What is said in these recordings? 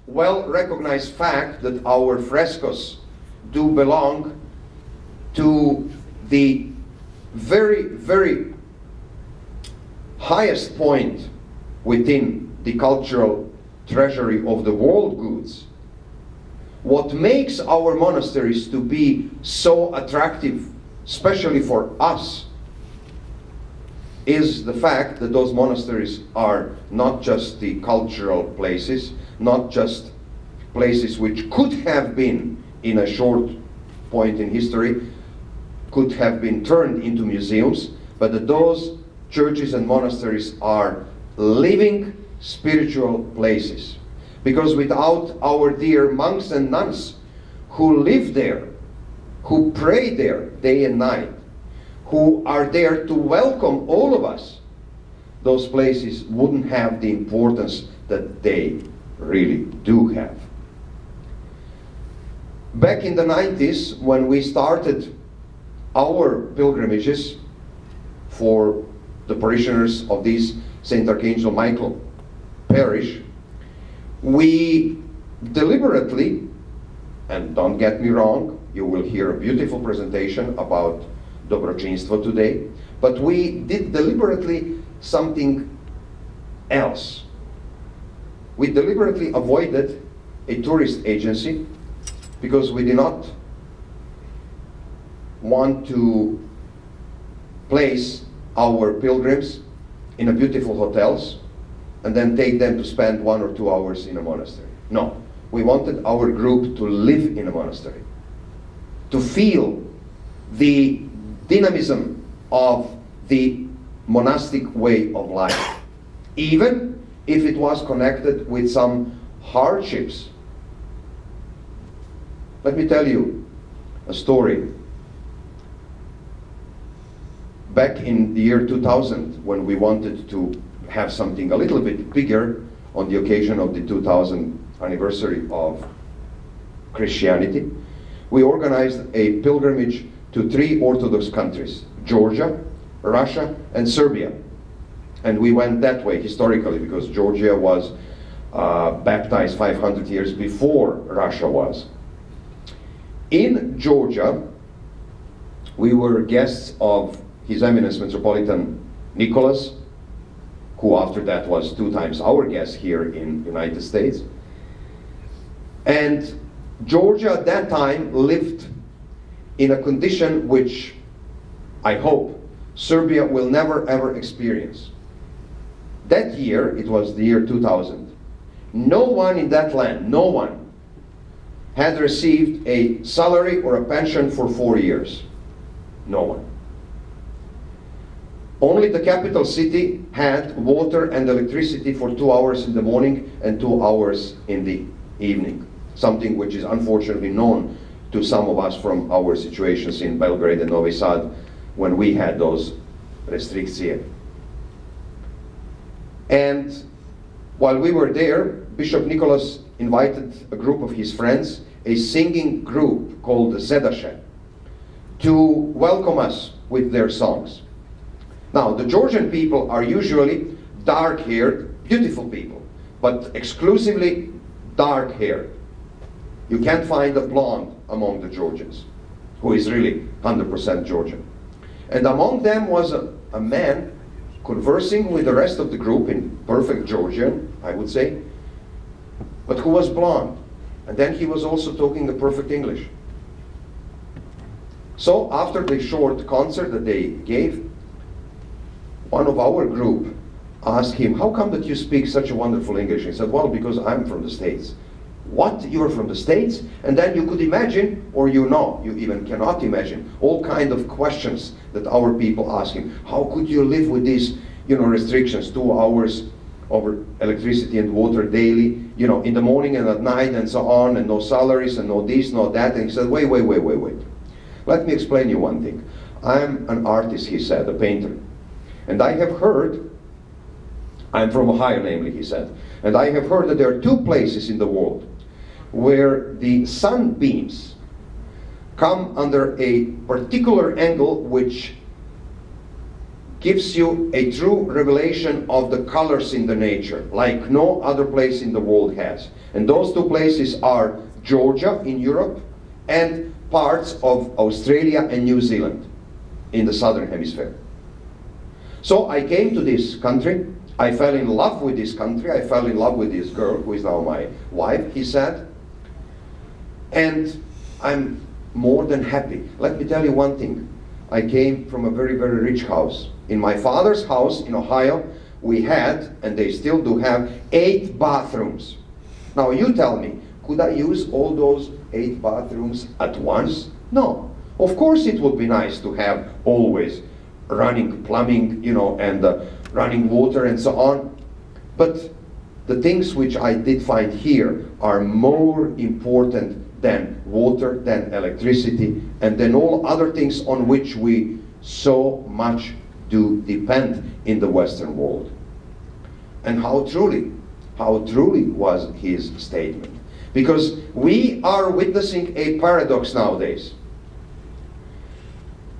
well-recognized fact that our frescoes do belong to the very, very highest point within the cultural treasury of the world goods. What makes our monasteries to be so attractive, especially for us, is the fact that those monasteries are not just the cultural places, not just places which could have been, in a short point in history, could have been turned into museums, but that those churches and monasteries are living spiritual places. Because without our dear monks and nuns who live there, who pray there day and night, who are there to welcome all of us, those places wouldn't have the importance that they really do have. Back in the 90s, when we started our pilgrimages for the parishioners of this St. Archangel Michael parish, we deliberately, and don't get me wrong, you will hear a beautiful presentation about Dobročinstvo today, but we did deliberately something else. We deliberately avoided a tourist agency because we did not want to place our pilgrims in a beautiful hotels and then take them to spend 1 or 2 hours in a monastery. No, we wanted our group to live in a monastery, to feel the dynamism of the monastic way of life, even if it was connected with some hardships. Let me tell you a story. Back in the year 2000, when we wanted to have something a little bit bigger on the occasion of the 2000th anniversary of Christianity, we organized a pilgrimage to 3 Orthodox countries: Georgia, Russia, and Serbia. And we went that way historically because Georgia was baptized 500 years before Russia was. In Georgia, we were guests of His Eminence Metropolitan Milos, who after that was 2 times our guest here in the United States. And Georgia at that time lived in a condition which I hope Serbia will never ever experience. That year, it was the year 2000, no one in that land, no one, had received a salary or a pension for 4 years. No one. Only the capital city had water and electricity for 2 hours in the morning and 2 hours in the evening. Something which is unfortunately known to some of us from our situations in Belgrade and Novi Sad when we had those restrictions. And while we were there, Bishop Nicholas invited a group of his friends, a singing group called the Zedaše, to welcome us with their songs. Now, the Georgian people are usually dark-haired, beautiful people, but exclusively dark-haired. You can't find a blonde among the Georgians, who is really 100% Georgian. And among them was a man conversing with the rest of the group in perfect Georgian, I would say, but who was blonde. And then he was also talking the perfect English. So after the short concert that they gave, one of our group asked him, "How come that you speak such a wonderful English?" He said, "Well, because I'm from the States." "What? You're from the States?" And then you could imagine, or you even cannot imagine, all kind of questions that our people ask him. How could you live with these, restrictions, 2 hours over electricity and water daily, in the morning and at night and so on, and no salaries and no this, no that? And he said, wait. Let me explain you one thing. I'm an artist, he said, a painter. And I have heard, I'm from Ohio namely, he said, and I have heard that there are 2 places in the world where the sunbeams come under a particular angle which gives you a true revelation of the colors in the nature, like no other place in the world has. And those two places are Georgia in Europe and parts of Australia and New Zealand in the southern hemisphere. So I came to this country. I fell in love with this country. I fell in love with this girl, who is now my wife, he said. And I'm more than happy. Let me tell you one thing. I came from a very, very rich house. In my father's house in Ohio, we had, and they still do have, 8 bathrooms. Now you tell me, could I use all those 8 bathrooms at once? No. Of course it would be nice to have always running plumbing, you know, and running water and so on. But the things which I did find here are more important than water, than electricity, and than all other things on which we so much do depend in the Western world. And how truly was his statement. Because we are witnessing a paradox nowadays.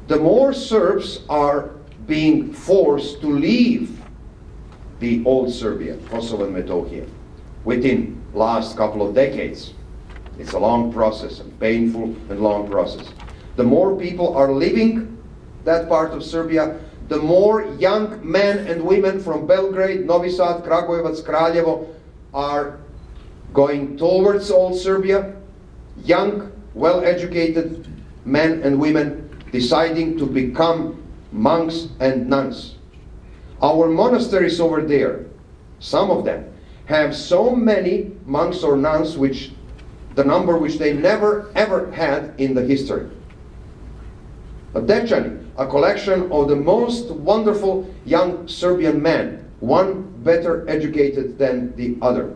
The more Serbs are being forced to leave the old Serbia, Kosovo and Metohija, within last couple of decades. It's a long process, a painful and long process. The more people are leaving that part of Serbia, the more young men and women from Belgrade, Novi Sad, Kragujevac, Kraljevo are going towards old Serbia. Young, well-educated men and women deciding to become monks and nuns. Our monasteries over there, some of them, have so many monks or nuns, which the number which they never ever had in the history. A Dečani, a collection of the most wonderful young Serbian men, one better educated than the other.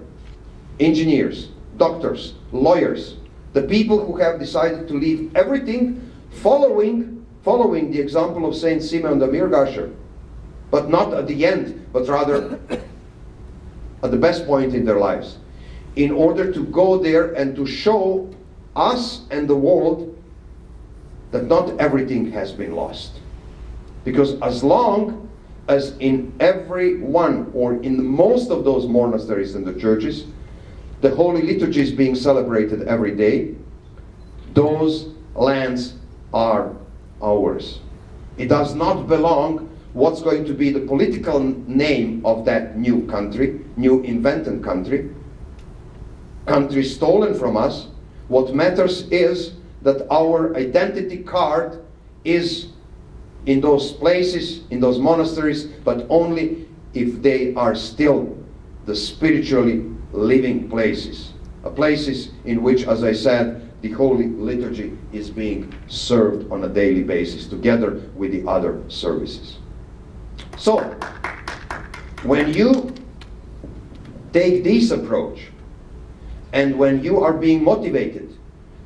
Engineers, doctors, lawyers, the people who have decided to leave everything following the example of Saint Simeon the Mirgasher, but not at the end, but rather at the best point in their lives, in order to go there and to show us and the world that not everything has been lost. Because as long as in every one, or in most of those monasteries and the churches, the Holy Liturgy is being celebrated every day, those lands are ours. It does not belong what's going to be the political name of that new country, new invented country stolen from us. What matters is that our identity card is in those places, in those monasteries, but only if they are still the spiritually living places. Places in which, as I said, the Holy Liturgy is being served on a daily basis, together with the other services. So, when you take this approach, and when you are being motivated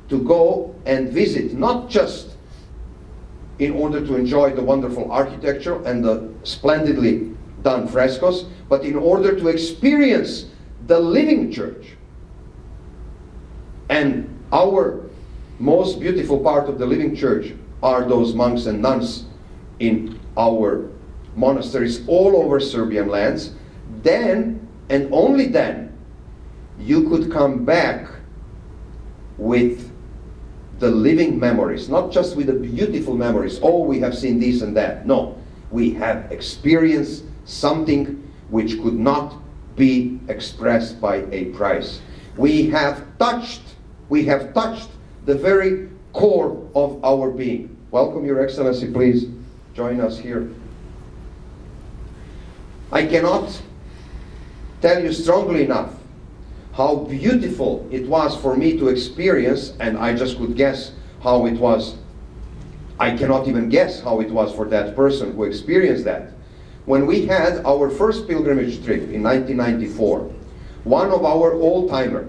to go and visit, not just in order to enjoy the wonderful architecture and the splendidly done frescoes, but in order to experience the living church. And our most beautiful part of the living church are those monks and nuns in our monasteries all over Serbian lands. Then, and only then, you could come back with the living memories, not just with the beautiful memories, oh, we have seen this and that. No, we have experienced something which could not be expressed by a price. We have touched the very core of our being. Welcome, Your Excellency, please join us here. I cannot tell you strongly enough how beautiful it was for me to experience, and I just could guess how it was. I cannot even guess how it was for that person who experienced that. When we had our first pilgrimage trip in 1994, one of our old-timer,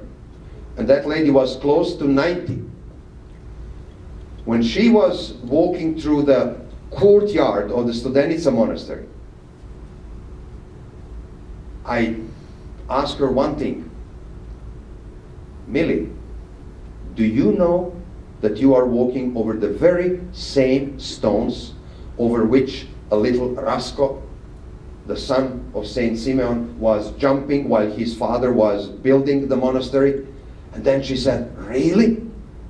and that lady was close to 90, when she was walking through the courtyard of the Studenica monastery, I asked her one thing. Millie, do you know that you are walking over the very same stones over which a little Rasko, the son of Saint Simeon, was jumping while his father was building the monastery. And then she said, really?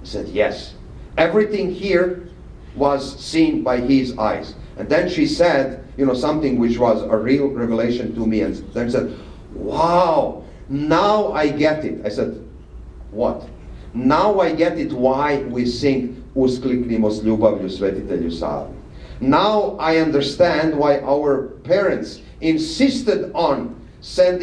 I said, yes. Everything here was seen by his eyes. And then she said, you know, something which was a real revelation to me. And then she said, wow, now I get it. I said, what? Now I get it why we sing Uskliknimo s ljubavlju svetitelju Savi. Now I understand why our parents insisted on sending